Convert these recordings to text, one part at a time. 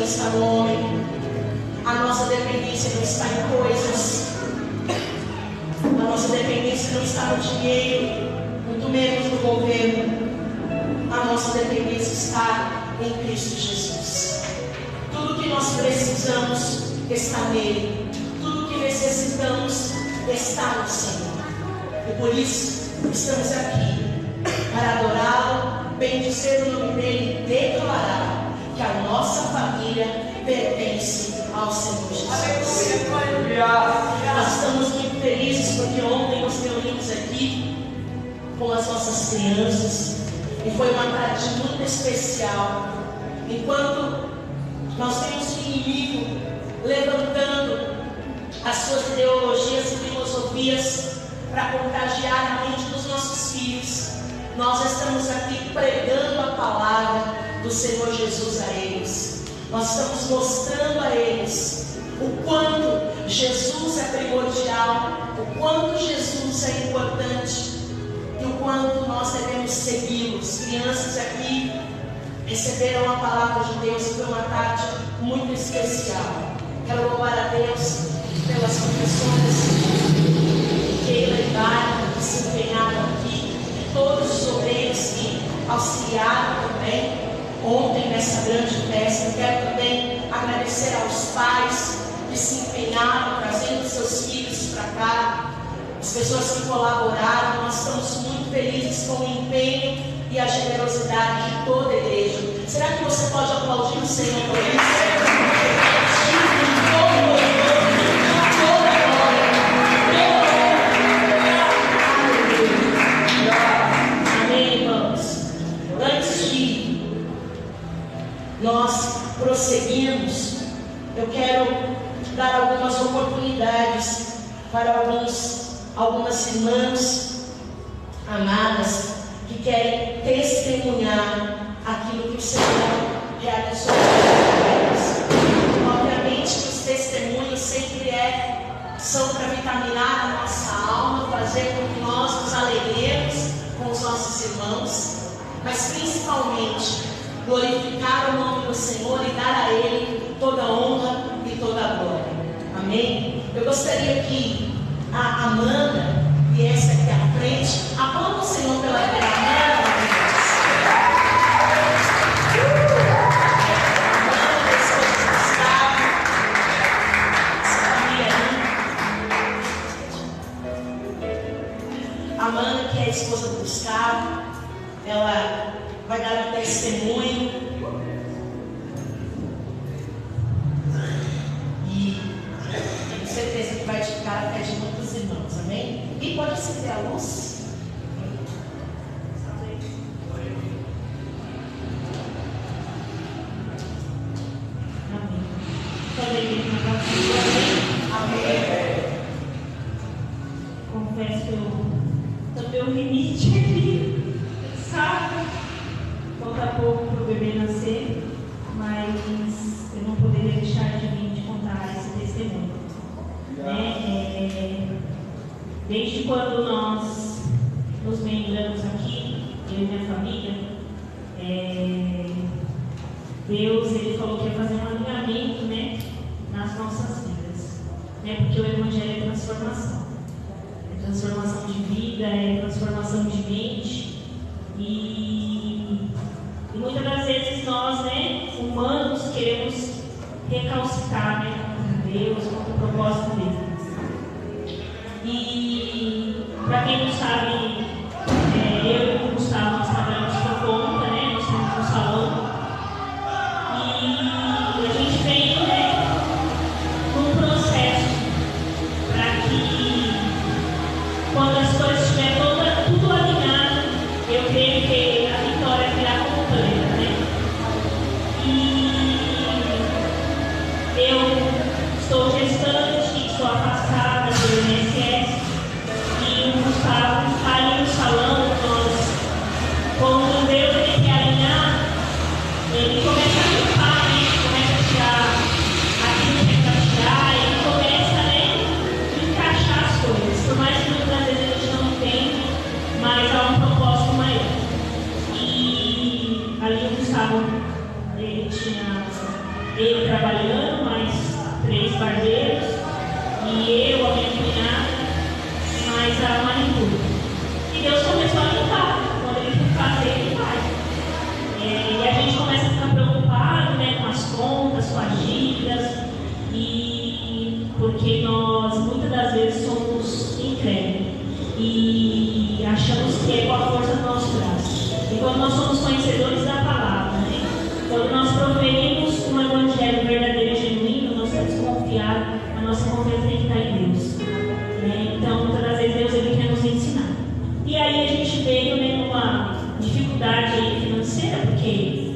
está no homem, a nossa dependência não está em coisas, a nossa dependência não está no dinheiro, muito menos no governo. A nossa dependência está em Cristo Jesus. Tudo que nós precisamos está nele, tudo que necessitamos está no Senhor. E por isso estamos aqui para adorá-lo, bendizer o nome dele e declarar que a nossa família pertence ao Senhor Jesus. Nós estamos muito felizes porque ontem nos reunimos aqui com as nossas crianças e foi uma tarde muito especial. Enquanto nós temos o inimigo levantando as suas ideologias e filosofias para contagiar a mente dos nossos filhos, nós estamos aqui pregando a palavra do Senhor Jesus a eles. Nós estamos mostrando a eles o quanto Jesus é primordial, o quanto Jesus é importante e o quanto nós devemos segui-los. Crianças aqui receberam a palavra de Deus e foi uma tarde muito especial. Quero louvar a Deus pelas professoras Keila e Bárbara que se empenharam aqui, e todos os obreiros que auxiliaram também ontem nessa grande festa. Quero também agradecer aos pais que se empenharam, trazendo seus filhos para cá, as pessoas que colaboraram. Nós estamos muito felizes com o empenho e a generosidade de toda a igreja. Será que você pode aplaudir o Senhor por isso? Nós prosseguimos, eu quero dar algumas oportunidades para algumas irmãs amadas que querem testemunhar aquilo que o Senhor realizou para elas. Obviamente que os testemunhos sempre são para vitaminar a nossa alma, fazer com que nós nos alegremos com os nossos irmãos, mas principalmente glorificar o nome do Senhor e dar a Ele toda a honra e toda a glória. Amém? Eu gostaria que a Amanda viesse aqui à frente. Aplauda o Senhor pela vida da Amanda. Amanda, esposa de Gustavo. Essa família aí. Amanda, que é a esposa do Gustavo, ela vai dar um testemunho e tenho certeza que vai edificar a fé de muitos irmãos, amém? E pode acender a luz? Amém. Amém. Confesso que eu também o limite aqui, sabe? Falta pouco para o bebê nascer, mas eu não poderia deixar de vir te contar esse testemunho. Desde quando nós nos membramos aqui, eu e minha família, Deus ele falou que ia fazer um alinhamento, né, nas nossas vidas, né, porque o Evangelho é transformação. É transformação de vida, é transformação de mente. E muitas das vezes nós, né, humanos, queremos recalcitrar, né, com Deus, com o propósito dele. E para quem não sabe, eu e o Gustavo nós trabalhamos por conta, né, nós temos um salão. E a gente vem, né, num processo para que quando as coisas estiverem tudo alinhado, eu creio que a vitória virá completa, né? E eu estou gestante, estou afastada do INSS e o Gustavo está ali no salão. Quando Deus ele quer alinhar, ele começa a limpar, né? Começa a tirar aquilo que é para tirar, ele começa, né, a encaixar as coisas. Por mais que muitas vezes a gente não entende, mas há um propósito maior. E ali o Gustavo, ele tinha ele trabalhando, mais 3 barbeiros, e eu, a minha cunhada, mais a manicure. E Deus começou a limpar. Quando ele for fazer, ele faz. E a gente começa a ficar preocupado, né, com as contas, com as dívidas, porque nós muitas das vezes somos incrédulos e achamos que é com a força do nosso braço. E quando nós somos conhecedores da palavra, né, quando nós proferimos um evangelho verdadeiro e genuíno, nós temos que confiar, a nossa confiança tem que estar em Deus. Então, muitas das vezes Deus ele quer nos ensinar. E aí a gente veio, né, numa dificuldade aí financeira, porque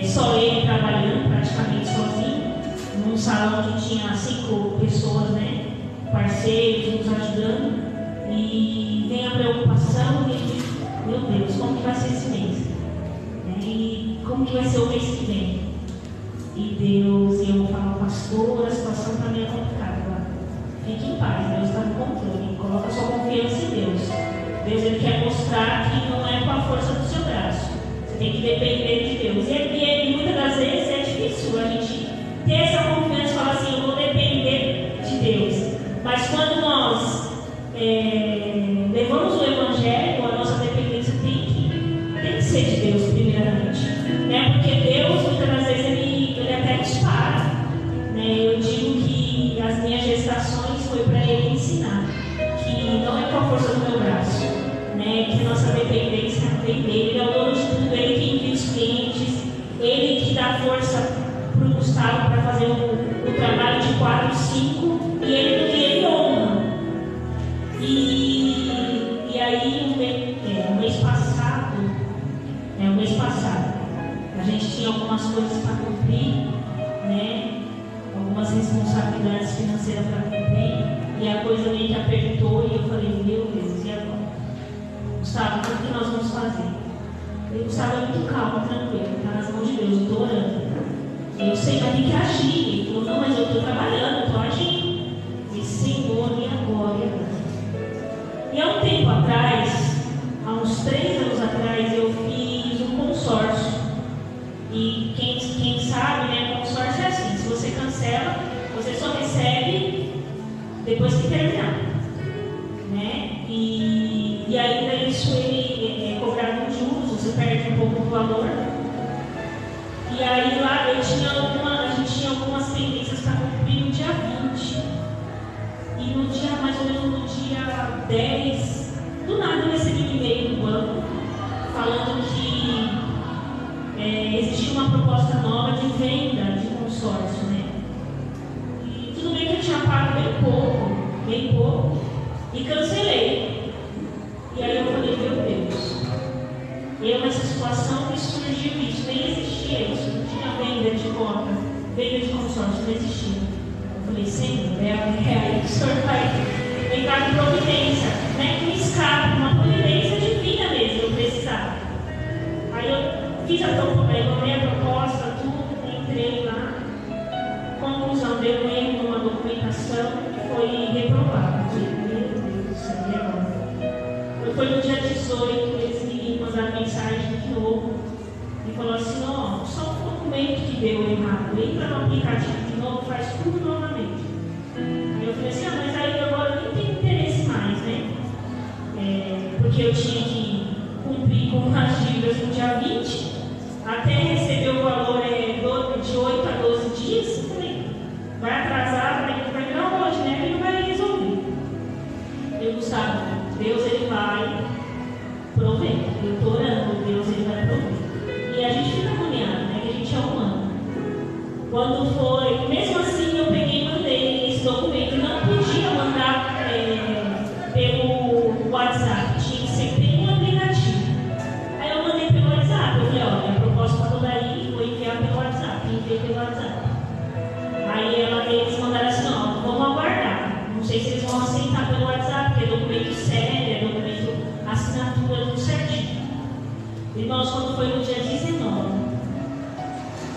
só ele trabalhando praticamente sozinho, num salão que tinha 5 pessoas, né, parceiros nos ajudando, e vem a preocupação e meu Deus, como que vai ser esse mês? E como que vai ser o mês que vem? E Deus, eu falo, pastor, a situação para mim é complicada. Fique em paz, Deus está no controle. Coloca sua confiança em Deus. Deus ele quer mostrar que não é com a força do seu braço. Você tem que depender de Deus. E muitas das vezes é difícil a gente ter essa confiança e falar assim, eu vou depender de Deus. Mas quando nós levamos o Evangelho, a nossa dependência tem que ser de Deus primeiramente. Né? Porque Deus, muitas das vezes, ele até dispara. Né? Eu digo que as minhas gestações foi para Ele ensinar que não é com a força do meu braço, né? Que a nossa dependência vem dele. Ele é o dono de tudo, Ele que envia os clientes, Ele que dá força para o Gustavo para fazer o trabalho de 4, 5, e Ele honra. E aí, o mês passado, a gente tinha algumas coisas para cumprir, né? Algumas responsabilidades financeiras para cumprir, e a coisa meio que apertou, e eu falei, meu Deus, e agora? Gustavo, o que nós vamos fazer? E Gustavo é muito calmo, tranquilo, está nas mãos de Deus, eu estou orando. Eu sei que vai ter que agir. Ele falou, não, mas eu estou trabalhando, eu estou agindo. E Senhor, e agora? E há um tempo atrás, há uns 3 anos atrás, eu fiz um consórcio. E quem sabe, né, consórcio é assim, se você cancela, você só recebe depois que terminar. Né? E ainda isso ele é cobrado com juros, você perde um pouco do valor. E aí lá a gente tinha algumas pendências para cumprir no dia 20. E no dia, mais ou menos no dia 10, do nada eu recebi um e-mail do banco falando que existia uma proposta nova de venda de consórcio, né? E tudo bem que eu tinha pago bem pouco, e cancelei. E aí eu falei, meu Deus, eu nessa situação me surgiu isso, nem existia isso, não tinha venda de cota, venda de consórcio, não existia. Eu falei, Senhor, é aí que o Senhor vai entrar em providência, né? Que me escapa, uma providência divina mesmo, eu precisava. Aí eu fiz a proposta, tudo, entrei lá. Conclusão, deu um erro numa documentação, foi reprovado. Meu Deus do céu, e agora? Foi no dia 18, eles me mandaram mensagem de novo e falou assim, ó, só um documento que deu errado, entra no aplicativo de novo, faz tudo novamente. Aí eu falei assim, mas aí agora eu nem tenho interesse mais, né? Porque eu tinha que cumprir com as dívidas no dia 20, até receber o valor de 8 a 12 dias, eu falei, vai atrasar, vai virar hoje, né? Ele não vai resolver. Eu, Gustavo, Deus ele vai prover. Eu estou orando, Deus ele vai prover. E a gente fica agoniado, né? Que a gente é humano. Quando foi, mesmo assim eu peguei e mandei esse documento. Não podia mandar pelo WhatsApp, tinha que ser pelo aplicativo. Aí eu mandei pelo WhatsApp, eu falei, olha, a proposta toda aí, vou enviar pelo WhatsApp, enviei pelo WhatsApp. Aí eles mandaram assim, ó, vamos aguardar. Não sei se eles vão aceitar pelo WhatsApp, porque é documento sério, é documento assinatura, tudo certinho. Irmãos, quando foi no dia 19,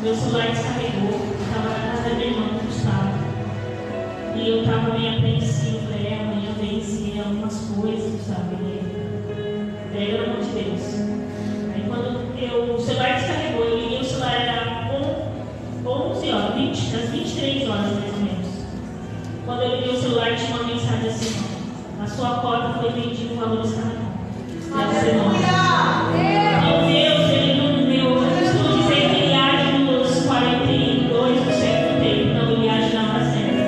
meu celular descarregou, eu estava na casa da minha irmã, Gustavo, e eu estava meio apreensiva, falei, amanhã venci algumas coisas, sabe? Pelo amor de Deus. Aí quando o celular descarregou, eu liguei o celular, era 11 horas, tinha uma mensagem assim: a sua cota foi vendida, o valor está na conta. Então Deus, Ele não deu. Eu costumo dizer que Ele age nos 42% do tempo, não Ele age na hora certa.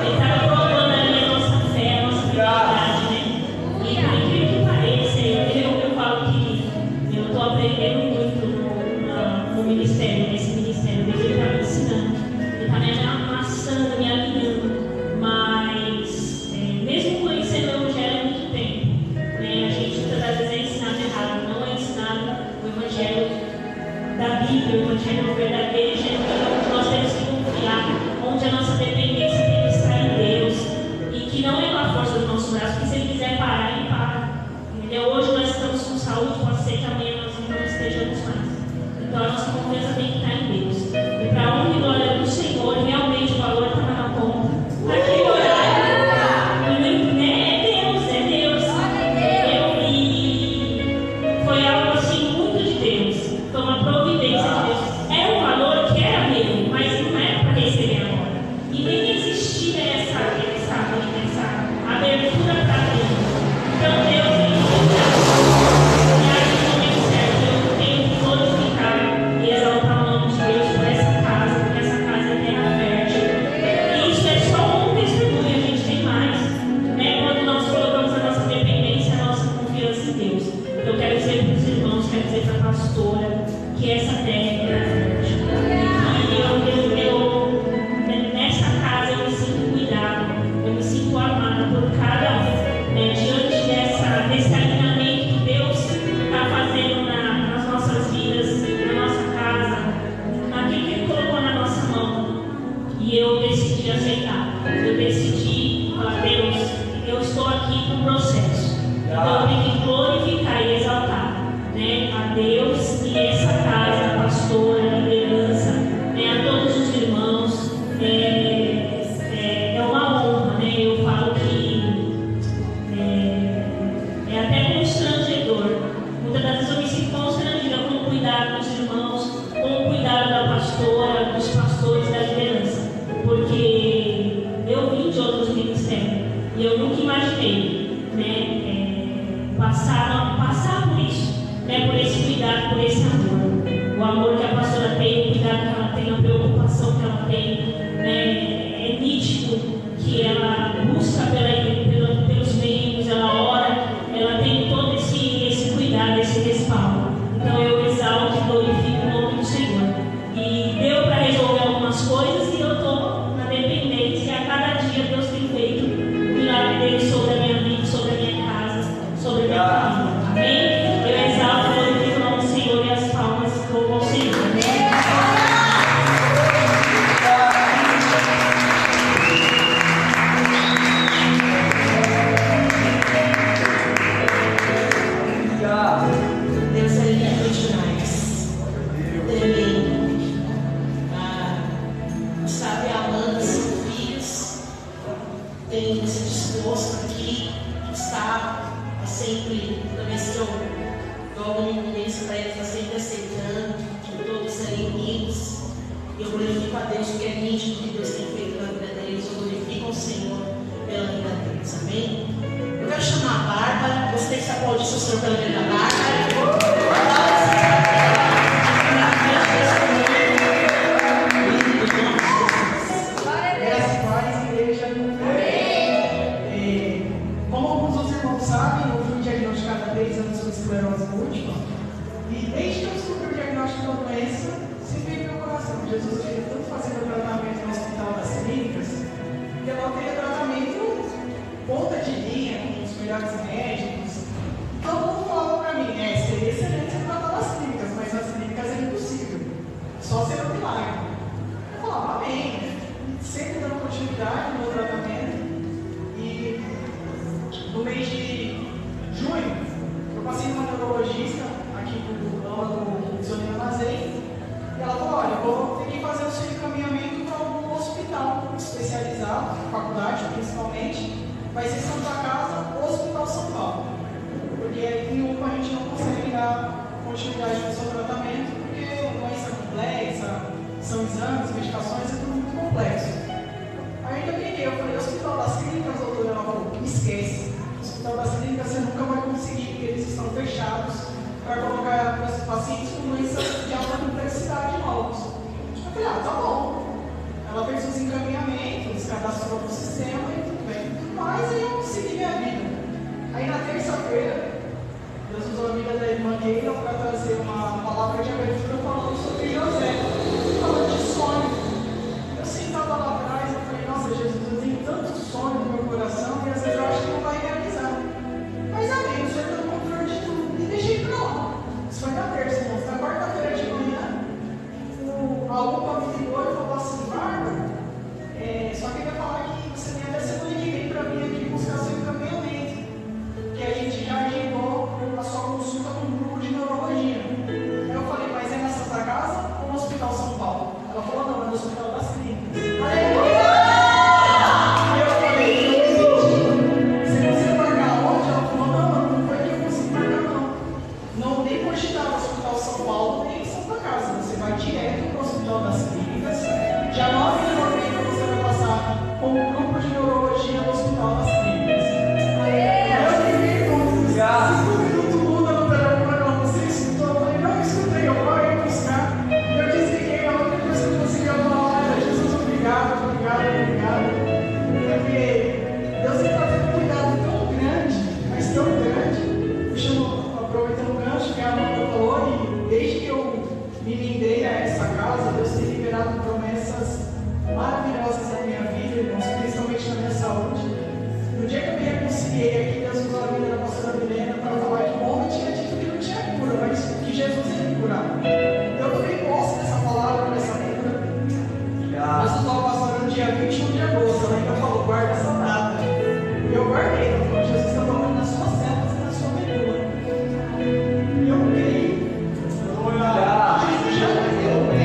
Ele estava provando ali a nossa fé, a nossa fidelidade, né? E por incrível que pareça, eu falo que eu estou aprendendo muito no ministério, nesse ministério. Deus está me ensinando, Ele está me amassando, me alinhando. Mas, mesmo conhecendo o Evangelho há muito tempo, né, a gente muitas das vezes é ensinado errado, não é ensinado o Evangelho da Bíblia, o Evangelho verdadeiro e genuíno, onde nós temos que confiar, onde a nossa dependência tem que estar em Deus, e que não é com a força do nosso braço, porque se Ele quiser parar, Ele para. Entendeu? Hoje nós estamos com saúde, pode ser que amanhã nós não estejamos mais. Então a nossa confiança tem que estar em Deus. E para a honra e glória do Senhor, realmente o valor estava na conta. Naquele horário, é Deus. E foi algo assim muito de Deus. Foi uma providência de Deus. Era um valor que era meu, mas não era para receber agora. E nem existia essa abertura para Deus. Então Deus me que essa terra é grande. E nessa casa eu me sinto cuidado, eu me sinto amada por cada um, né, diante desse alinhamento que Deus está fazendo nas nossas vidas, na nossa casa, naquilo que Ele colocou na nossa mão. E eu decidi aceitar, eu decidi falar: Deus, eu estou aqui para o processo, então eu tenho que glorificar e exaltar, né, a Deus e essa casa, a pastora, a liderança, né, a todos os irmãos. É uma honra, né? Eu falo que é até constrangedor. Muitas das vezes eu me sinto constrangida com o cuidado dos irmãos, com o cuidado da pastora, dos pastores, da liderança, porque eu vim de outros ministérios e eu nunca imaginei, né, passar por isso, né, por esse cuidado, por esse amor. O amor que a pastora tem, o cuidado que ela tem, a preocupação que ela tem, né, é nítido que ela busca pelos membros, ela ora, ela tem todo esse cuidado, esse respaldo. Então eu exalto e glorifico o nome do Senhor. E deu para resolver algumas coisas e eu estou na dependência, e a cada dia Deus tem feito o milagre dele sobre a minha vida, sobre a minha casa, sobre a minha família. Amém? Eu exalto e glorifico o nome do Senhor e as palmas louvam ao Senhor. Deus, Ele é muito demais. Tremendo. Sabe, amando seus filhos, tem se disposto aqui, está sempre, toda vez que eu dou algum ministro para ele, está sempre aceitando, de todos serem unidos. E eu glorifico a Deus, porque é nítido que Deus tem feito na vida deles. Eu glorifico ao Senhor pela vida deles. Amém? Eu quero chamar a Bárbara. Gostei que você aplaudisse o Senhor pela vida da Bárbara. Graças a Deus, igreja. Como alguns dos irmãos sabem, eu fui diagnosticado há 3 anos com esclerose múltipla. E desde que eu descobri o diagnóstico da doença, sempre veio no meu coração. Jesus queria tanto fazer meu tratamento no Hospital das Clínicas, que eu não teria tratamento ponta de linha, com os melhores médicos. Todo mundo falava para mim, seria excelente você tratar nas clínicas, mas nas clínicas é impossível. Só ser um milagre. Eu falava, amém, né? Sempre dando continuidade no meu tratamento. E no mês de junho, eu passei numa neurologista aqui do Zona Armazém, e ela falou: olha, eu vou ter que fazer o seu encaminhamento para algum hospital especializado, faculdade principalmente, vai ser Santa Casa ou Hospital São Paulo, porque em UPA a gente não consegue dar continuidade no seu tratamento, porque é uma doença complexa, são exames, medicações, é tudo muito complexo. Aí eu peguei, eu falei: Hospital das Clínicas, doutor, esquece. O Hospital das Clínicas você nunca vai conseguir, porque eles estão fechados para colocar pacientes com doenças de alta complexidade novos. Eu falei, tá bom. Ela fez os encaminhamentos, cadastrou no sistema e tudo bem. Mas aí eu segui minha vida. Aí na terça-feira, Deus usou a vida da irmã Keila para trazer uma palavra de abertura falando sobre José, falando de sonho. Eu sentava lá atrás e falei, nossa Jesus, eu tenho tanto sonho no meu coração e às vezes eu acho que não vai realizar. Mas amém, o Senhor está no controle de tudo. E deixei para lá. Isso foi na terça, irmãos. Na quarta-feira de manhã, o aluno me ligou e falou assim, Bárbara, só queria falar que você tem até semana que vem para vir aqui buscar seu encaminhamento. Que a gente já agendou a sua consulta com um grupo de neurologia. Aí eu falei, mas é na Santa Casa ou no Hospital São Paulo? Ela falou, não, é no Hospital das Clínicas. Aleluia! Aí eu falei, não entendi. Você conseguiu marcar onde? Ela falou, não foi que eu consegui marcar, não. Não nem cogitar no Hospital São Paulo, nem em Santa Casa. Você vai direto para o Hospital das Clínicas. Dia 9 de novembro você vai passar com um grupo de neurologia no Hospital das Clínicas. Maravilhosas na minha vida, irmãos, principalmente na minha saúde. No dia que eu me reconciliei aqui, Deus usou a vida da pastora Milena para falar que o homem tinha dito que não tinha cura, mas que Jesus ia me curar. Eu tomei posse dessa palavra, dessa cura. Mas eu estava pastorando no dia 21 de agosto, ela ainda falou, guarda essa data. E eu guardei, ela falou, Jesus está falando nas suas células e na sua medula. E eu creio. Jesus já deu, né?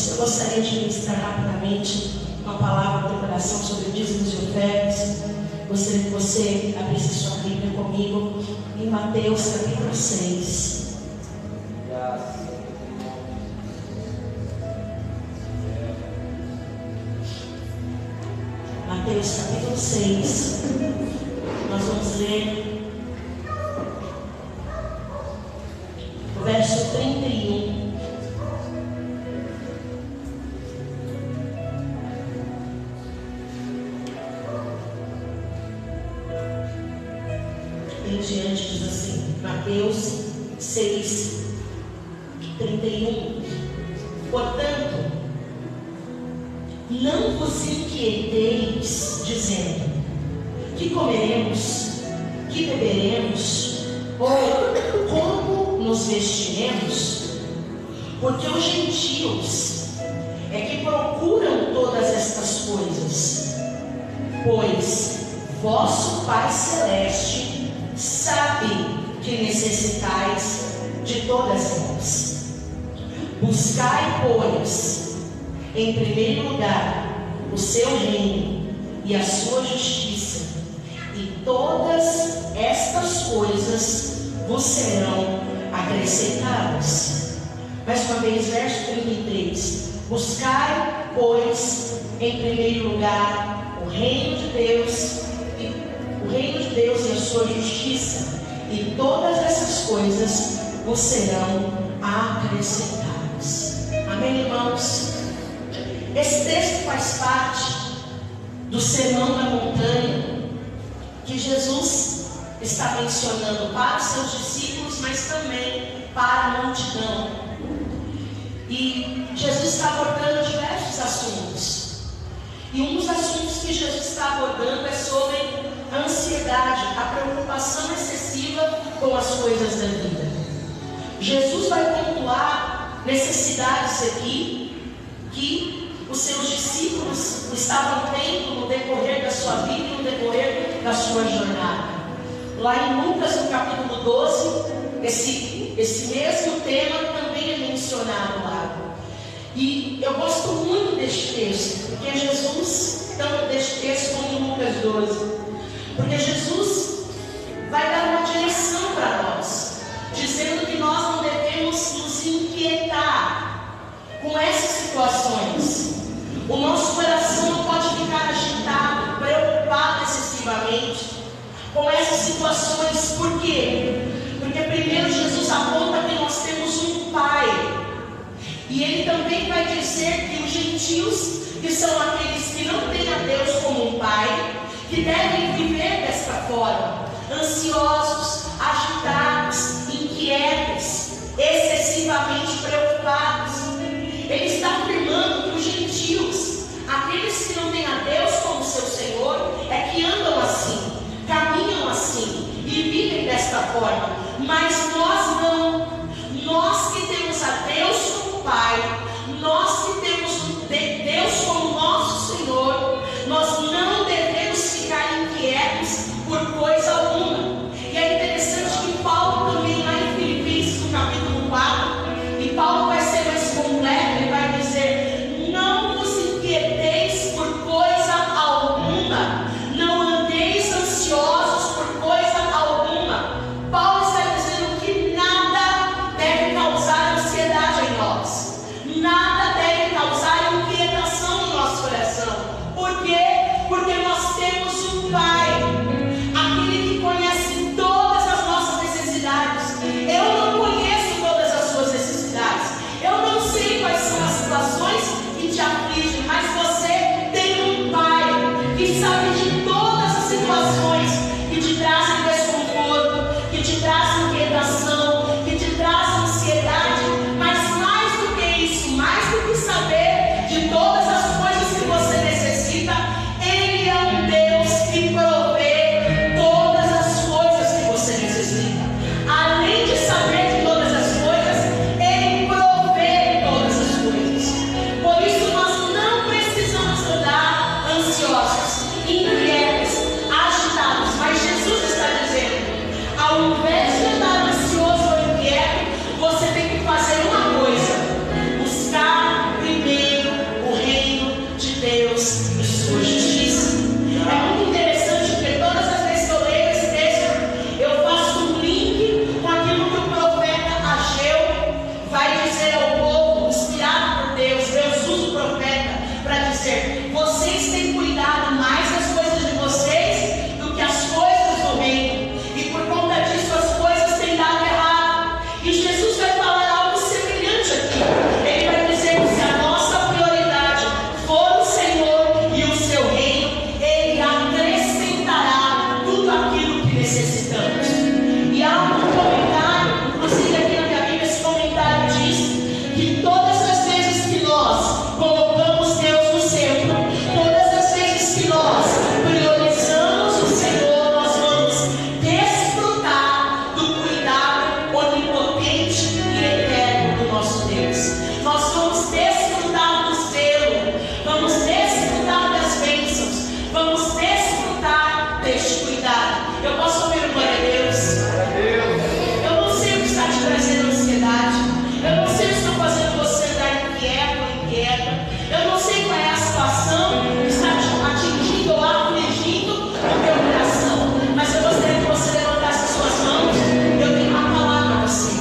Eu gostaria de ministrar rapidamente uma palavra do coração sobre dízimos e ofertas. Gostaria que você abrisse sua Bíblia comigo em Mateus capítulo 6. Mateus capítulo 6. Nós vamos ler o verso 31. Em diante diz assim, Mateus 6, 31. Portanto, não vos inquieteis, dizendo: que comeremos, que beberemos, ou como nos vestiremos? Porque os gentios é que procuram todas estas coisas, pois vosso Pai Celeste sabe que necessitais de todas elas. Buscai, pois, em primeiro lugar o seu reino e a sua justiça, e todas estas coisas vos serão acrescentadas. Mais uma vez, verso 33. Buscai, pois, em primeiro lugar o reino de Deus e a sua justiça, e todas essas coisas vos serão acrescentadas. Amém, irmãos? Esse texto faz parte do Sermão da Montanha, que Jesus está mencionando para os seus discípulos, mas também para a multidão. E Jesus está abordando diversos assuntos. E um dos assuntos que Jesus está abordando é sobre a ansiedade, a preocupação excessiva com as coisas da vida. Jesus vai pontuar necessidades aqui que os seus discípulos estavam tendo no decorrer da sua vida e no decorrer da sua jornada. Lá em Lucas, no capítulo 12, esse mesmo tema também é mencionado lá. E eu gosto muito deste texto, porque Jesus, tanto deste texto como em Lucas 12, porque Jesus vai dar uma direção para nós, dizendo que nós não devemos nos inquietar com essas situações. O nosso coração não pode ficar agitado, preocupado excessivamente com essas situações. Por quê? Porque primeiro Jesus aponta que nós temos um Pai, e Ele também vai dizer que os gentios, que são aqueles que não têm a Deus como um Pai, que devem viver desta forma, ansiosos, agitados, inquietos, excessivamente preocupados. Ele está afirmando que os gentios, aqueles que não têm a Deus como seu Senhor, é que andam assim, caminham assim e vivem desta forma. Mas nós não. Nós que temos a Deus como Pai, nós que temos Deus como nosso Senhor, nós não devemos ficar inquietos por coisa alguma. E é interessante que Paulo também, lá em Filipenses, no capítulo 4, e Paulo vai ser mais completo, ele vai dizer: não vos inquieteis por coisa alguma, não andeis ansiosos por coisa alguma. Paulo está dizendo que este cuidado. Eu posso ouvir o glória a Deus? Eu não sei o que está te trazendo ansiedade. Eu não sei o que está fazendo você andar inquieto ou inquieta. Eu não sei qual é a situação que está te atingindo ou afligindo o teu coração. Mas eu gostaria que você levantasse as suas mãos. Eu tenho uma palavra para você.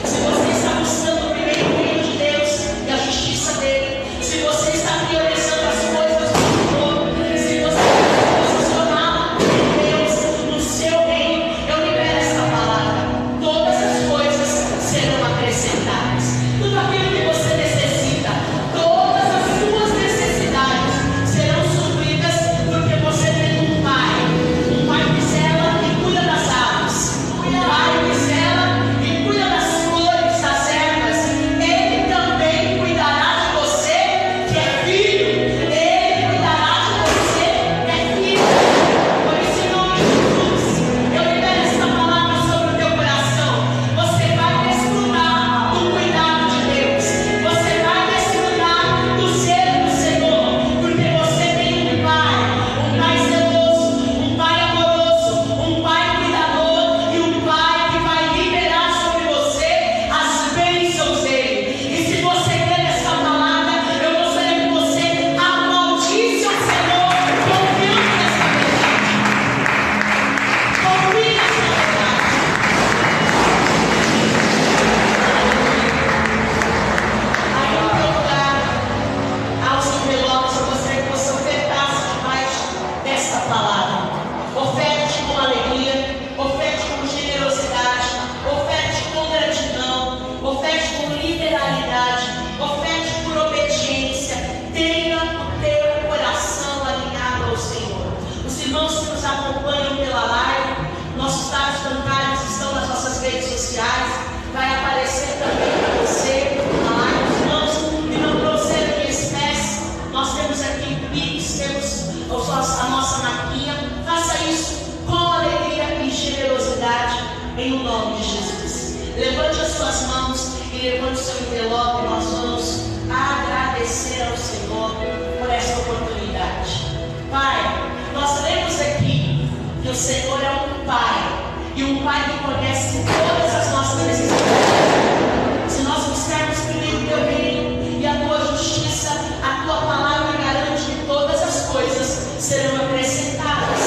Se você está buscando o primeiro reino de Deus e a justiça dele, se você está priorizando as coisas do Senhor, se você está posicionado em Deus, no seu reino, eu libero essa palavra. Todas as coisas serão acrescentadas. Tudo aquilo que você necessita, todas as suas necessidades serão supridas, porque você tem um Pai que zela e cuida das aves, um Pai que zela e cuida das flores, das ervas. Ele também cuidará de você, que é filho. Ele cuidará de você, que é filho. Por isso, em nome de Jesus, eu libero essa palavra sobre o teu coração. Você vai desfrutar do cuidado de Deus. Você vai desfrutar do zelo do Senhor, porque você tem um Pai zeloso, um Pai amoroso, um Pai cuidador e um Pai que vai liberar sobre você as bênçãos dele. E se você quer essa palavra, eu gostaria que você amaldice o Senhor confiando nessa verdade. Confie nessa verdade. Aí no teu lugar, aos envelopes, eu gostaria que você ofertasse debaixo desta palavra. Oferte com alegria, oferte com generosidade, oferte com gratidão, oferte com liberalidade, oferte por obediência. Tenha o teu coração alinhado ao Senhor. Os irmãos que nos acompanham pela live, nossos dados bancários estão nas nossas redes sociais. Vai aparecer também para você na live. Os irmãos que não trouxeram em espécie, nós temos aqui o Pix, temos a nossa maquinha. Faça isso com alegria e generosidade em o nome de Jesus. Levante as suas mãos e levante o seu envelope. Nós vamos agradecer ao Senhor por esta oportunidade. Pai, nós lemos aqui que o Senhor é um Pai, e um Pai que conhece todas as nossas necessidades. Se nós buscarmos primeiro o teu reino e a tua justiça, a tua palavra garante que todas as coisas serão acrescentadas.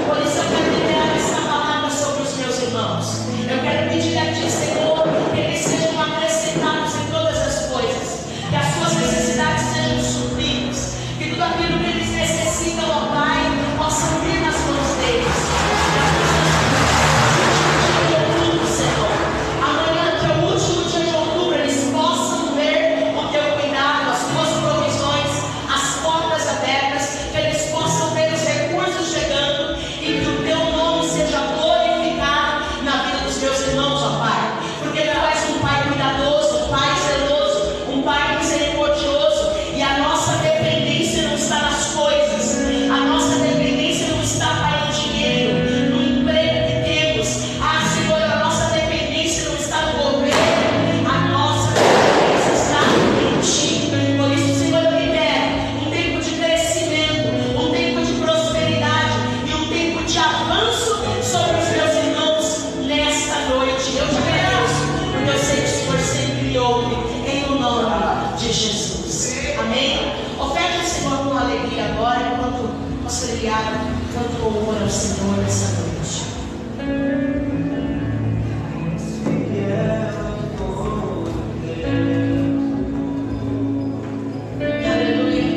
Por isso eu quero liberar essa palavra sobre os meus irmãos. Eu quero pedir a ti, Senhor, que eles sejam acrescentados em todas as coisas, que as suas necessidades sejam supridas, que tudo aquilo que eles necessitam, ó Pai, possa vir nas mãos deles. Senhor, amanhã, que é o último dia de outubro, eles possam ver o teu cuidado, as tuas provisões, as portas abertas, que eles possam ver os recursos chegando e que o teu nome seja glorificado na vida dos meus irmãos, ó Pai, porque tu és um Pai cuidadoso, um Pai zeloso, um Pai misericordioso, e a nossa dependência não está nas coisas, a nossa dependência não está, Pai, no dinheiro, no emprego que temos. Ah, Senhor, a nossa dependência não está no governo, a nossa dependência está em ti. Por isso, Senhor, eu libero um tempo de crescimento, um tempo de prosperidade e um tempo de avanço sobre os meus irmãos nesta noite. Eu te agradeço, porque eu sei que o Senhor sempre me ouve, em o nome de Jesus. Amém? Oferte ao Senhor com alegria agora, enquanto o auxiliar canta louvor ao Senhor nessa noite. Aleluia.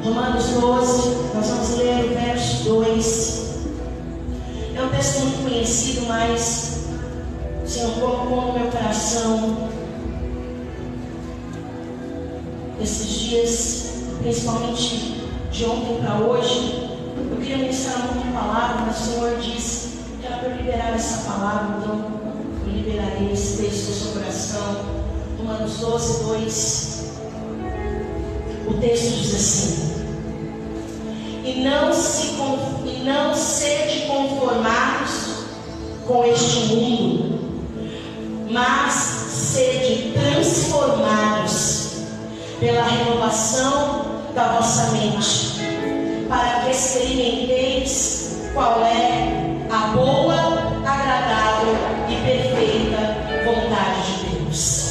Romanos 12, nós vamos ler o verso 2. É um texto muito conhecido, mas o Senhor colocou no meu coração esses dias, principalmente de ontem para hoje. Eu queria ministrar muito a palavra, mas o Senhor disse que era para eu liberar essa palavra, então eu liberarei esse texto do seu coração. Romanos 12, 2. O texto diz assim: E não sede conformados com este mundo, mas sede transformados pela renovação da vossa mente, para que experimenteis qual é a boa, agradável e perfeita vontade de Deus.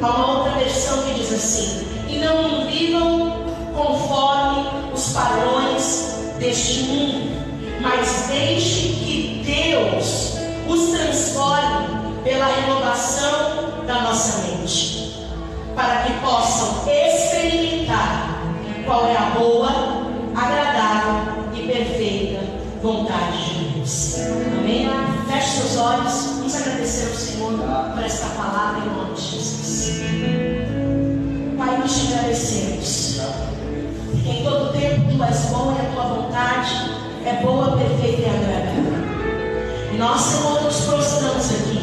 Há uma outra versão que diz assim: E não vivam conforme os padrões deste mundo, mas deixe que Deus os transforme pela renovação da nossa mente, para que possam experimentar qual é a boa, agradável e perfeita vontade de Deus. Amém? Feche seus olhos, vamos agradecer ao Senhor por esta palavra em nome de Jesus. Pai, nós te agradecemos, porque em todo tempo Tu és bom e a Tua vontade é boa, perfeita e agradável. E nós, Senhor, nos prostramos aqui,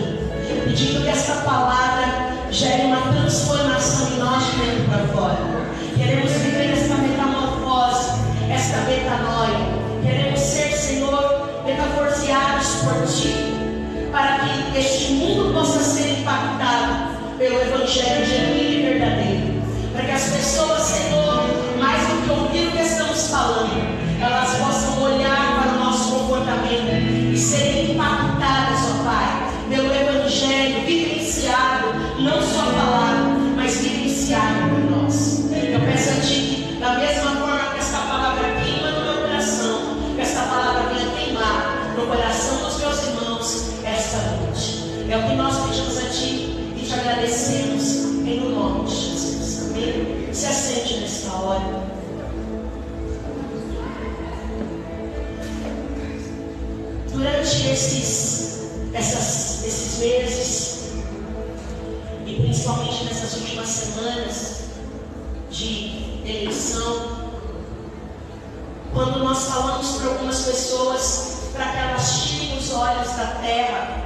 pedindo que esta palavra gere uma transformação em nós de dentro para fora. Queremos viver esta metamorfose, esta metanoia. Queremos ser, Senhor, metamorfoseados por Ti, para que este mundo possa ser impactado pelo Evangelho genuíno e verdadeiro. Para que as pessoas, Senhor, mais do que ouvir o que estamos falando, elas possam olhar para o nosso comportamento e serem impactadas, ó Pai, pelo Evangelho vivenciado, não só falado, mas vivenciado por nós. Eu peço a Ti, da mesma forma que esta palavra queima no meu coração, que esta palavra venha queimar no coração dos meus irmãos esta noite. É o que nós pedimos a Ti e te agradecemos em nome de Jesus. Amém? Se assente nesta hora. Durante esses meses, e principalmente nessas últimas semanas de eleição, quando nós falamos para algumas pessoas para que elas tirem os olhos da terra,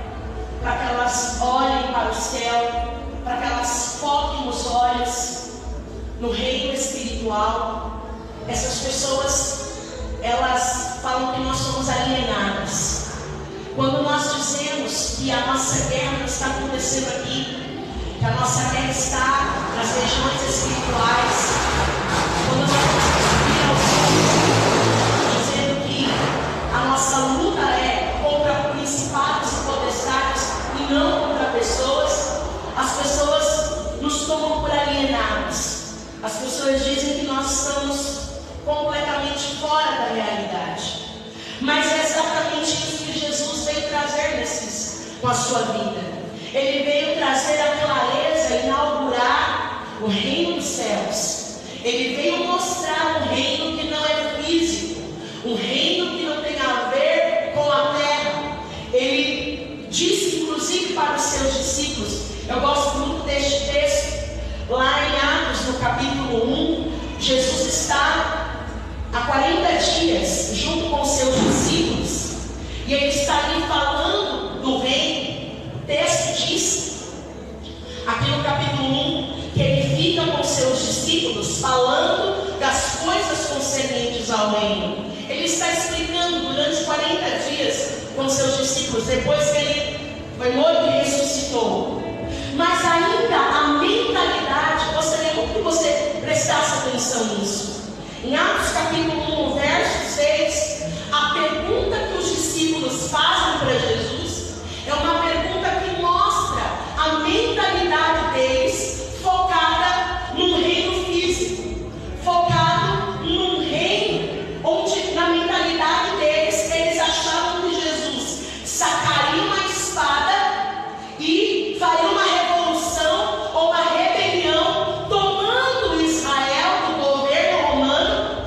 para que elas olhem para o céu, para que elas foquem os olhos no reino espiritual, essas pessoas, elas falam que nós somos alienadas. Quando nós dizemos que a nossa guerra não está acontecendo aqui, que a nossa guerra está nas regiões espirituais, quando nós dizendo que a nossa luta é contra principados e potestades e não contra pessoas, as pessoas nos tomam por alienados. As pessoas dizem que nós estamos completamente fora da realidade. Mas é exatamente isso que Jesus veio trazer com a sua vida. Ele veio trazer a clareza, inaugurar o reino dos céus. Ele veio mostrar um reino que não é físico, um reino que não tem a ver com a terra. Ele disse inclusive para os seus discípulos, eu gosto muito deste texto, lá em Atos, no capítulo 1, Jesus está há 40 dias junto com seus discípulos, e ele está ali falando do reino. O texto diz, aqui no capítulo 1, que ele fica com seus discípulos falando das coisas concernentes ao reino. Ele está explicando durante 40 dias com seus discípulos, depois que ele foi morto e ressuscitou. Mas ainda a mentalidade, gostaria muito que você prestasse atenção nisso. Em Atos capítulo 1, verso 6, a pergunta que os discípulos fazem para Jesus é uma pergunta que mostra a mentalidade deles focada num reino físico, focado num reino onde na mentalidade deles eles achavam que Jesus sacaria uma espada e faria uma revolução ou uma rebelião, tomando Israel do governo romano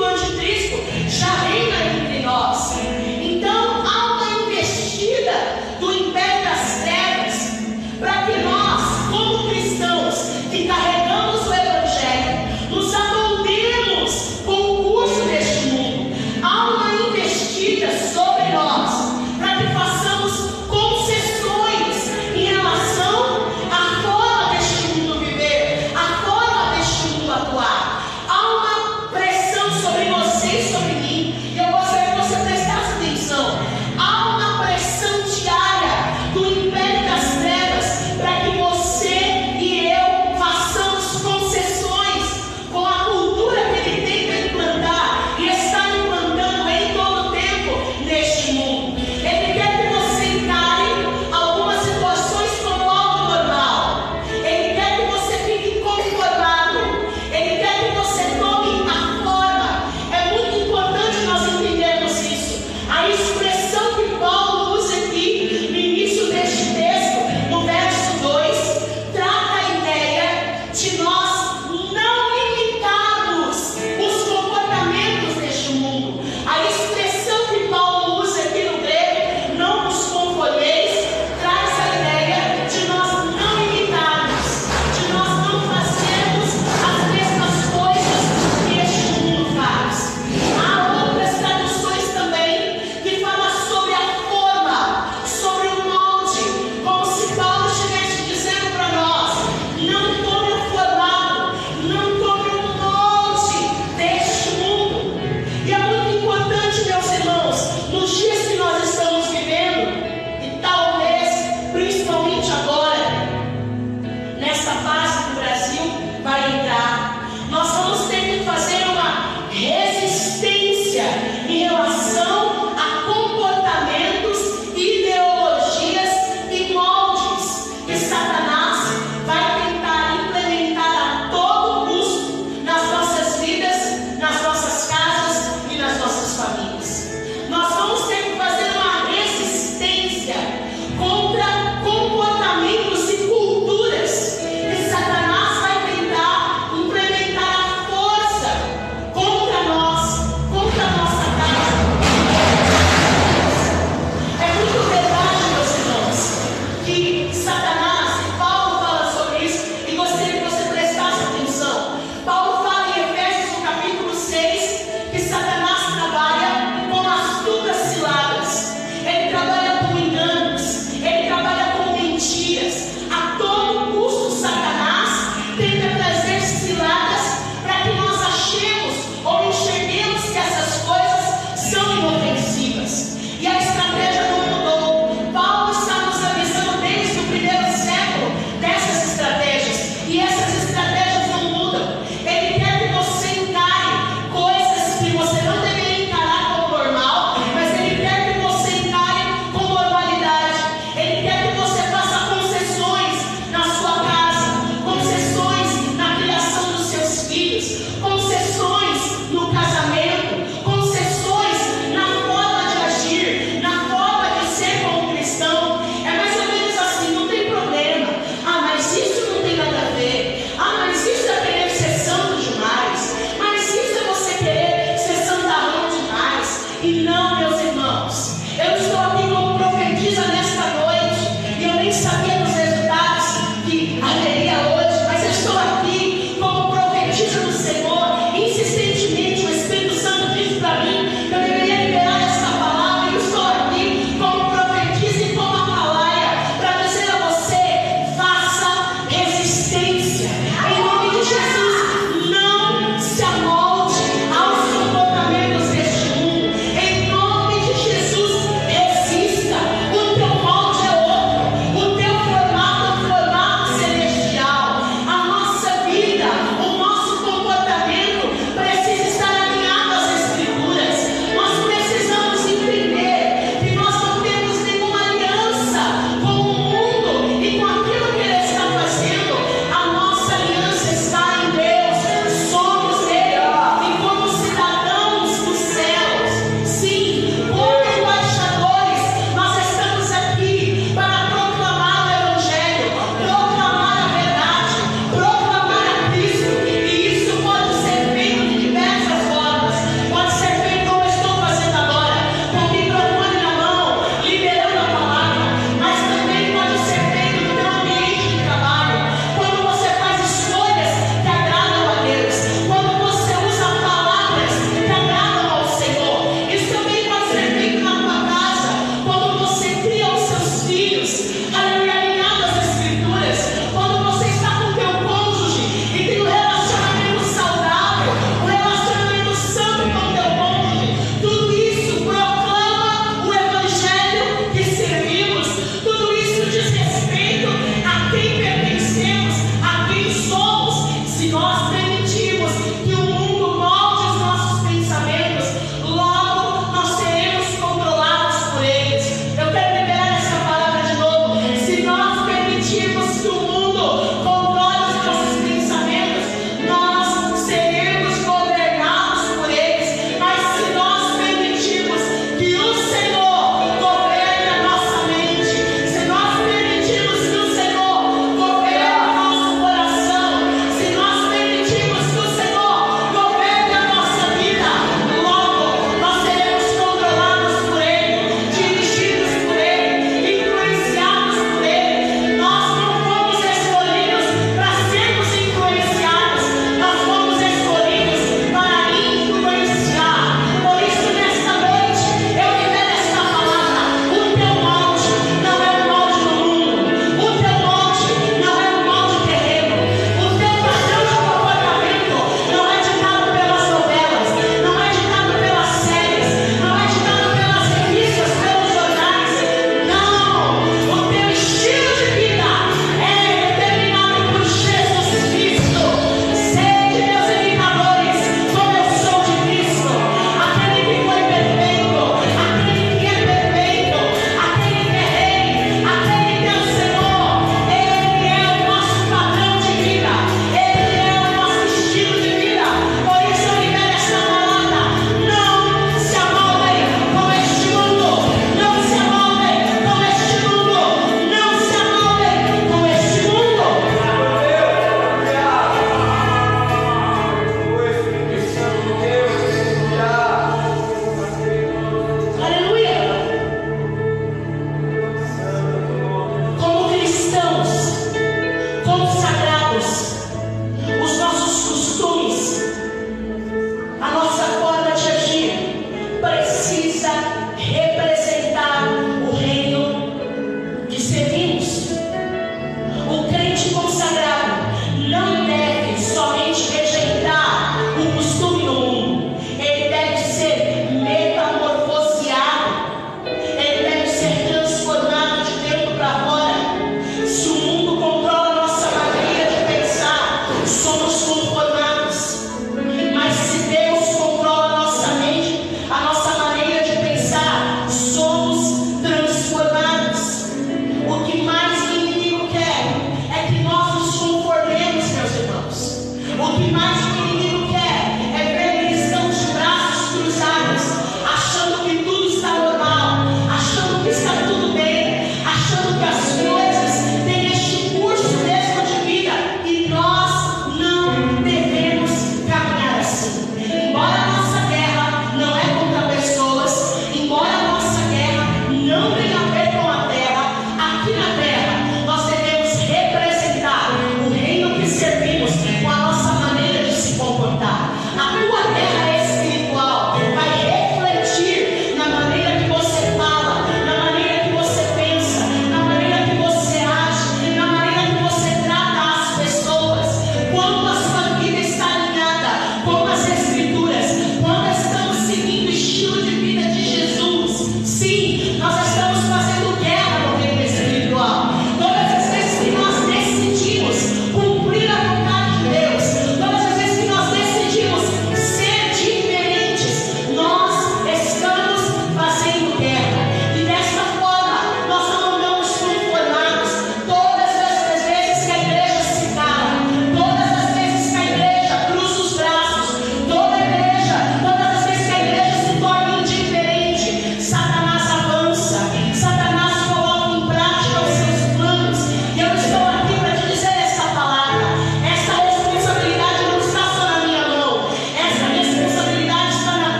do anticristo já reina entre nós. Então há uma investida do império das trevas para que nós, como cristãos que carregamos o evangelho, nos amoldemos com o curso deste mundo. Há uma investida sobre nós para que façamos concessões em relação à forma deste mundo viver, à forma deste mundo atuar. Há uma pressão sobre vocês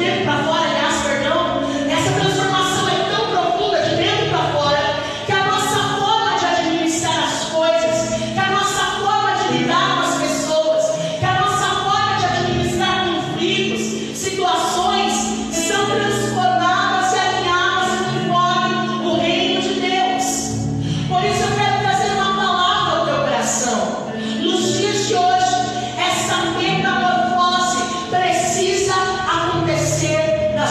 dentro para fora, aliás, perdão, essa transformação é tão profunda de dentro para fora, que a nossa forma de administrar as coisas, que a nossa forma de lidar com as pessoas, que a nossa forma de administrar conflitos, situações, são transformadas e alinhadas conforme o reino de Deus. Por isso eu quero trazer uma palavra ao teu coração. Nos dias de hoje, essa metamorfose precisa acontecer na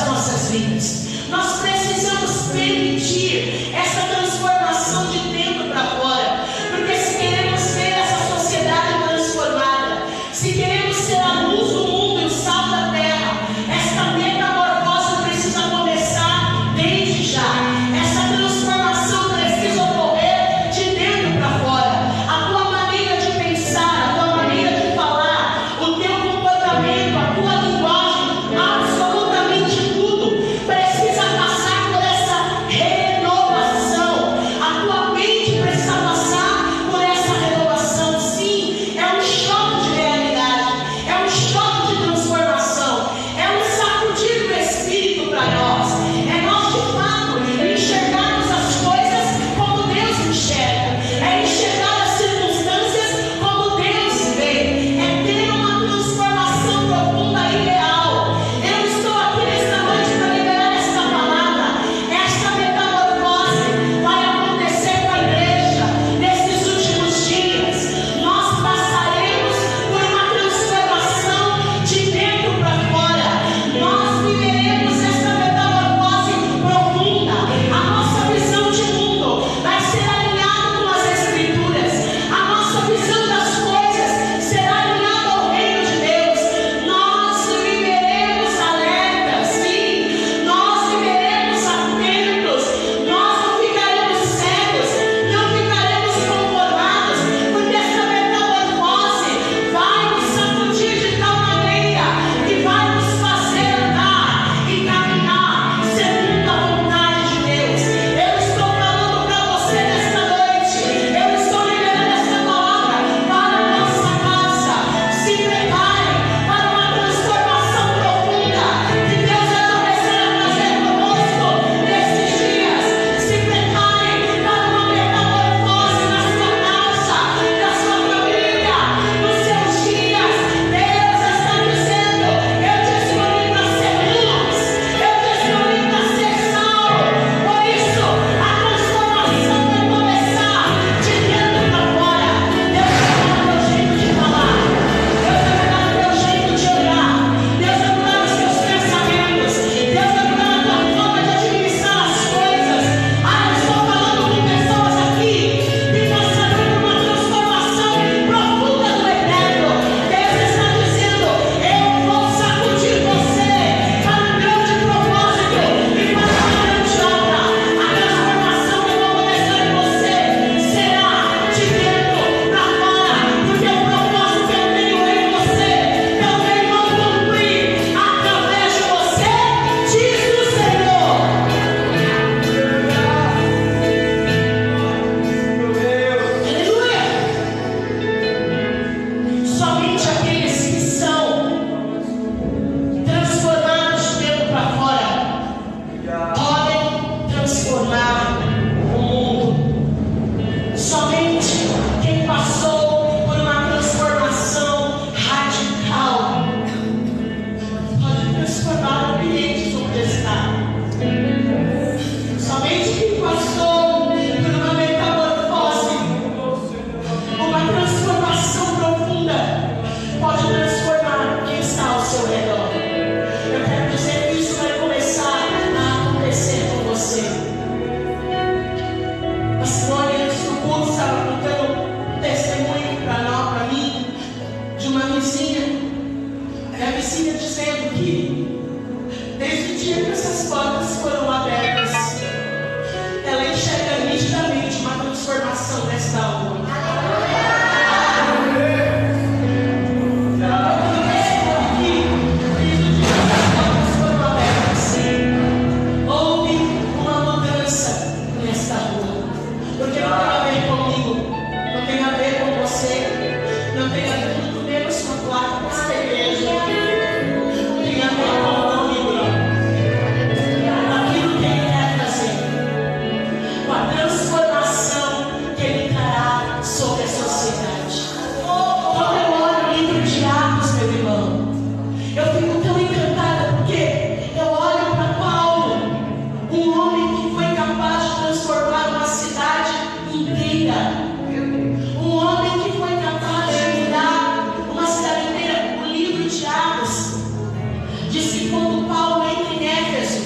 quando Paulo entra em Éfeso,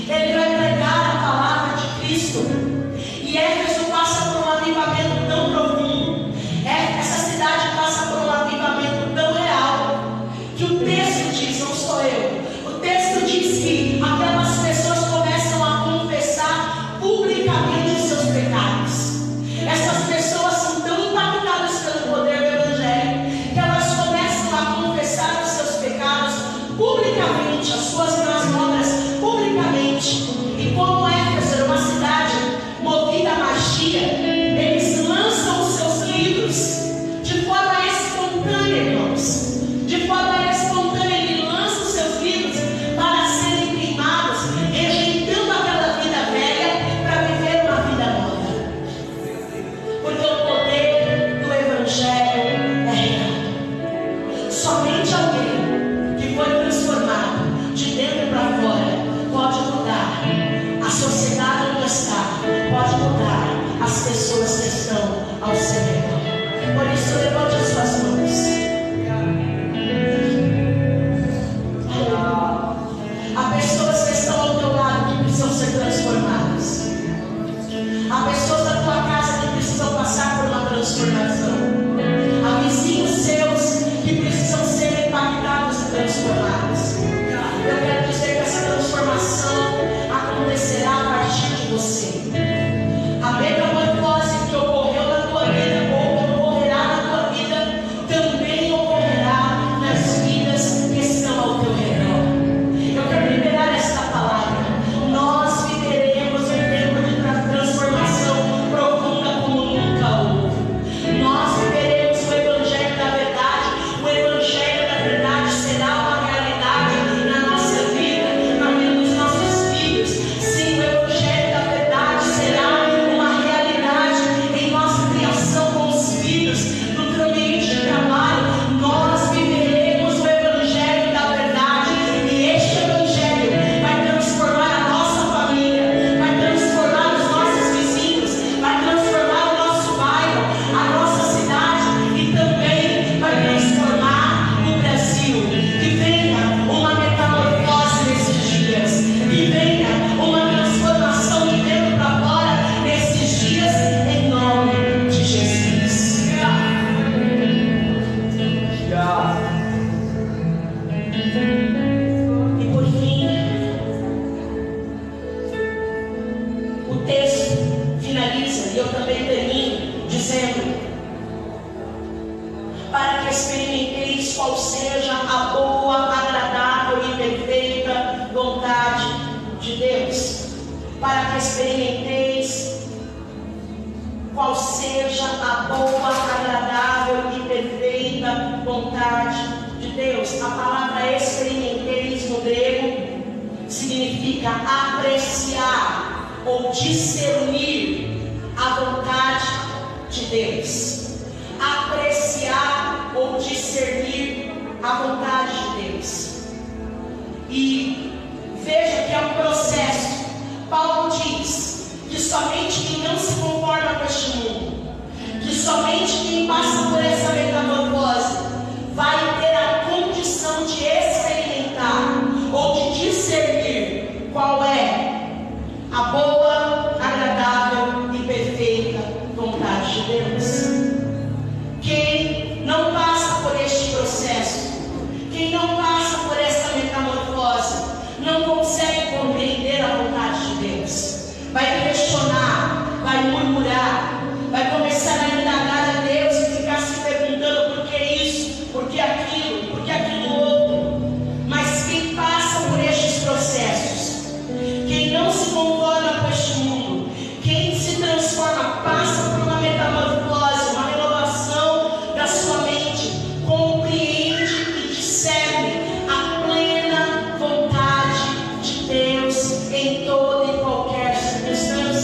ele vai pregar a palavra de Cristo. E Éfeso passa por um avivamento tão profundo, essa cidade passa por um avivamento tão real, que o texto diz, não sou eu, o texto diz que aquelas pessoas começam a confessar publicamente os seus pecados. Essas pessoas são tão impactadas pelo poder do Evangelho que elas começam a confessar os seus pecados publicamente, as suas más obras publicamente. E como Éfeso era uma cidade movida à magia, eles lançam os seus livros de forma espontânea, irmãos. De forma espontânea, ele lança os seus livros para serem queimados, rejeitando aquela vida velha para viver uma vida nova. Porque o poder do Evangelho é real. Somente alguém que foi transformado de dentro para fora pode mudar a sociedade onde está, pode mudar as pessoas que estão ao seu redor. Por isso, levante as suas mãos. Há pessoas que estão ao teu lado que precisam ser transformadas. Há pessoas da tua casa que precisam passar por uma transformação. Há vizinhos seus que precisam ser impactados e transformados. Eu quero dizer que essa transformação acontecerá a partir de você. A metamorfose que ocorreu na tua vida ou que ocorrerá na tua vida também ocorrerá nas vidas que estão ao teu redor. Eu quero liberar esta palavra. Nós viveremos um tempo de transformação profunda como nunca houve. Nós viveremos o Evangelho da verdade. O Evangelho da verdade será uma realidade na nossa vida, na vida dos nossos filhos. Sim, o Evangelho da verdade será uma realidade em nossa criação com os filhos, no ambiente de trabalho. Nós viveremos o Evangelho da verdade e este Evangelho vai transformar a nossa família, vai transformar os nossos vizinhos, vai transformar o nosso bairro, a nossa cidade e também vai transformar o Brasil. Que venha uma metamorfose nesses dias, que venha uma transformação de dentro para fora nesses dias, em nome de Jesus. E por fim, o texto finaliza, e eu também termino dizendo: para que experimenteis qual seja a boa, agradável e perfeita vontade de Deus. Para que experimenteis qual seja a boa, agradável e perfeita vontade de Deus. A palavra experimenteis no grego significa apreciar ou discernir a vontade de Deus. Apreciar ou discernir a vontade de Deus. E veja que é um processo. Paulo diz que somente quem não se conforma com este mundo, que somente quem passa por essa metamorfose vai ter a condição de experimentar ou de discernir qual é a boa, agradável e perfeita vontade de Deus. Quem não passa por este processo, quem não passa por essa metamorfose, não consegue compreender a vontade de Deus. Vai questionar, vai murmurar, vai começar a indagar a Deus e ficar se perguntando por que isso, por que aquilo, por que aquilo outro. Mas quem passa por estes processos, quem não se conforma com este mundo, quem se transforma, passa por uma metamorfose, uma renovação da sua mente, compreende e discerne a plena vontade de Deus em toda e qualquer circunstância.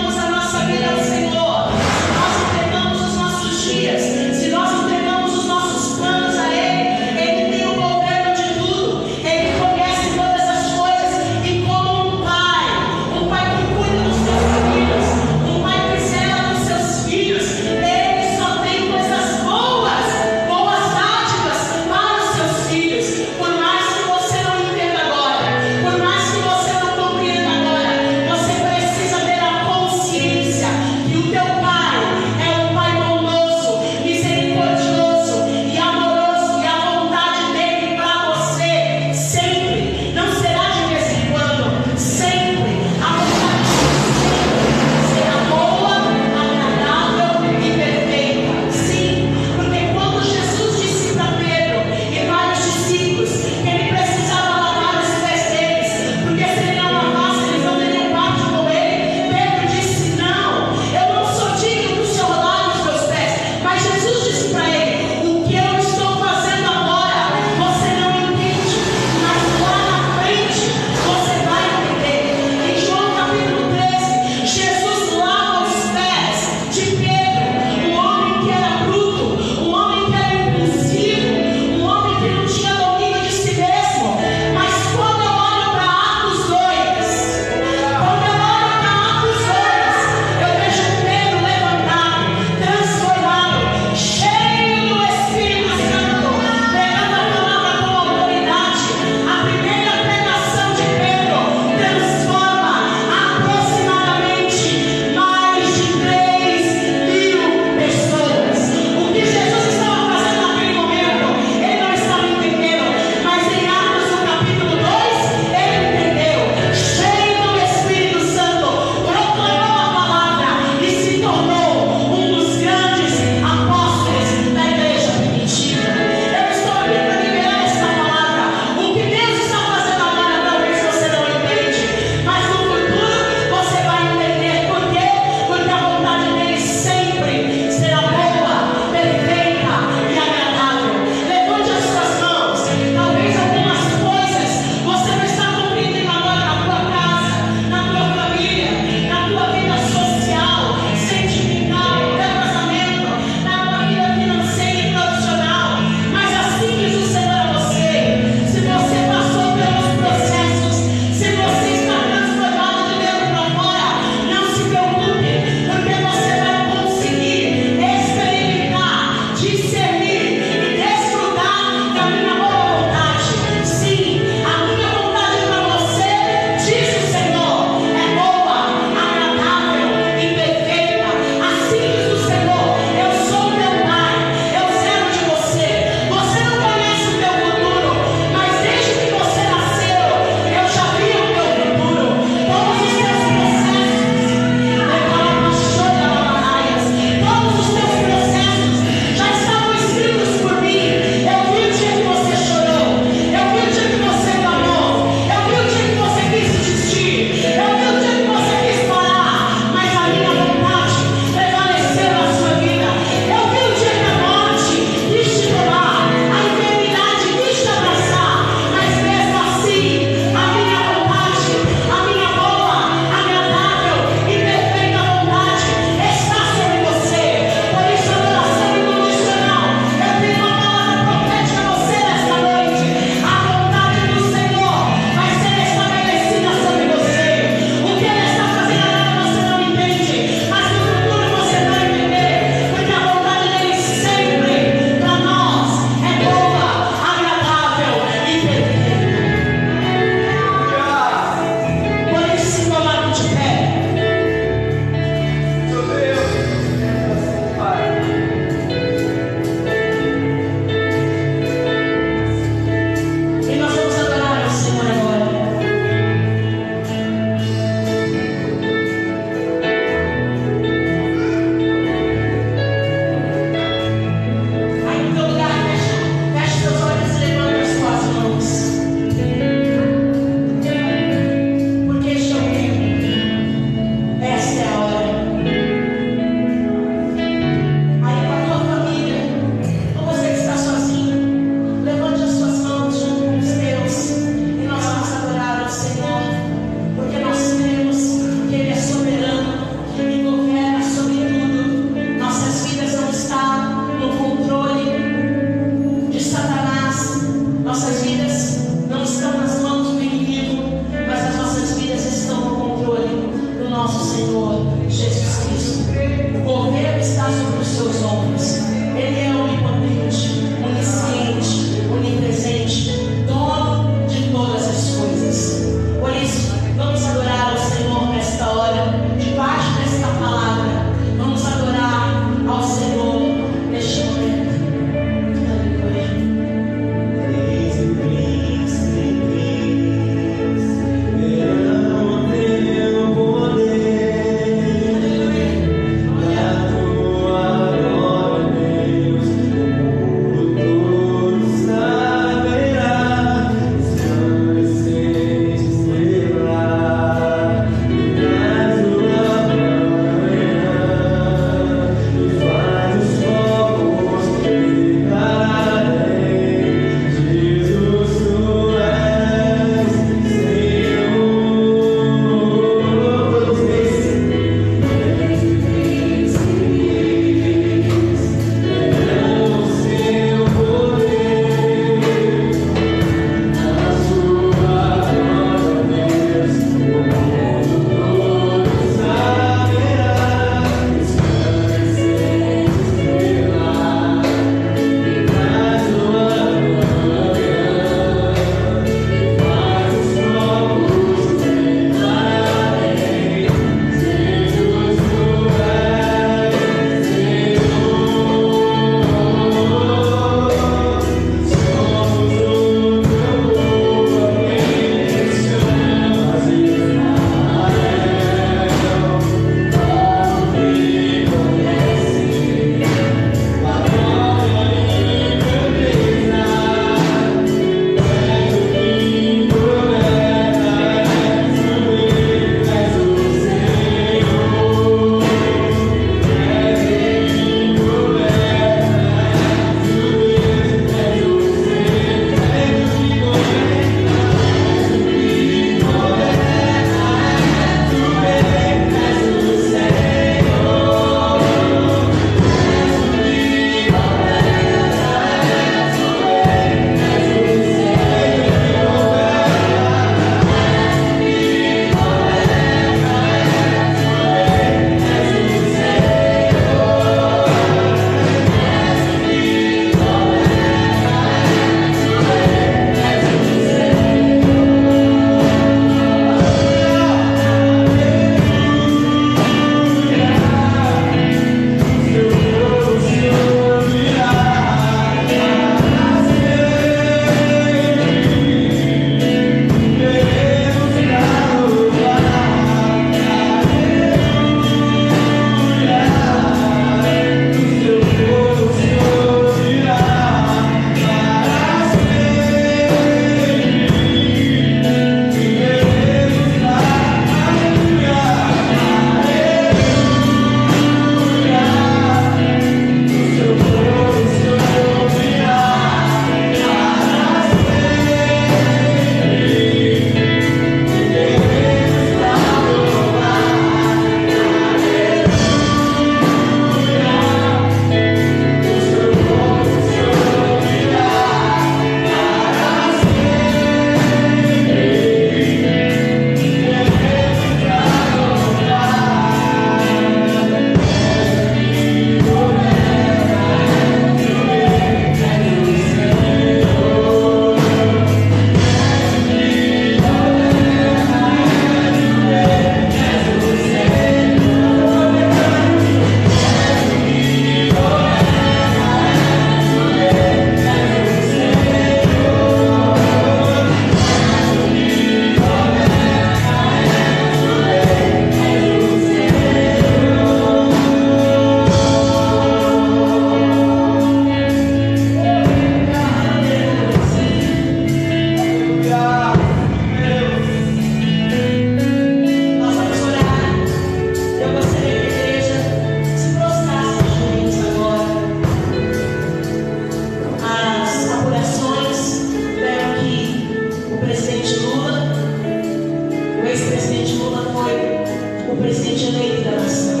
o presidente eleito da nação.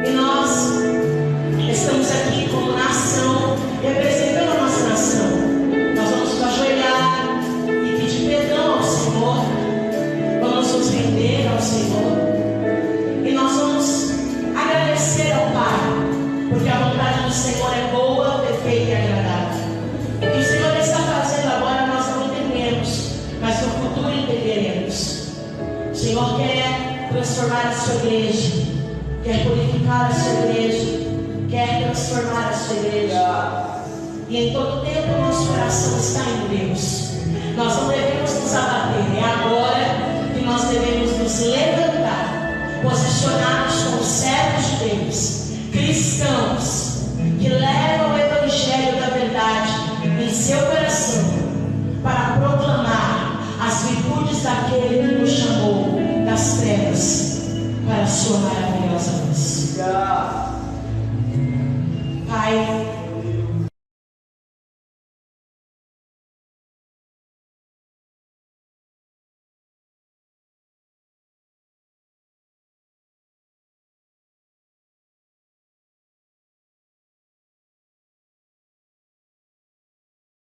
E nós estamos aqui como nação, representando a nossa nação. Nós vamos nos ajoelhar e pedir perdão ao Senhor. Vamos nos render ao Senhor. E nós vamos agradecer ao Pai, porque a vontade do Senhor é boa, perfeita e agradável. O que o Senhor está fazendo agora nós não entendemos, mas no futuro entenderemos. O Senhor quer transformar a sua igreja, quer purificar a sua igreja, quer transformar a sua igreja. E em todo tempo o nosso coração está em Deus. Nós não devemos nos abater, é agora que nós devemos nos levantar, posicionados como servos de Deus, cristãos, que levam o Evangelho da verdade em seu coração, para proclamar as virtudes daquele que nos chamou das trevas para a sua maravilhosa luz. Pai,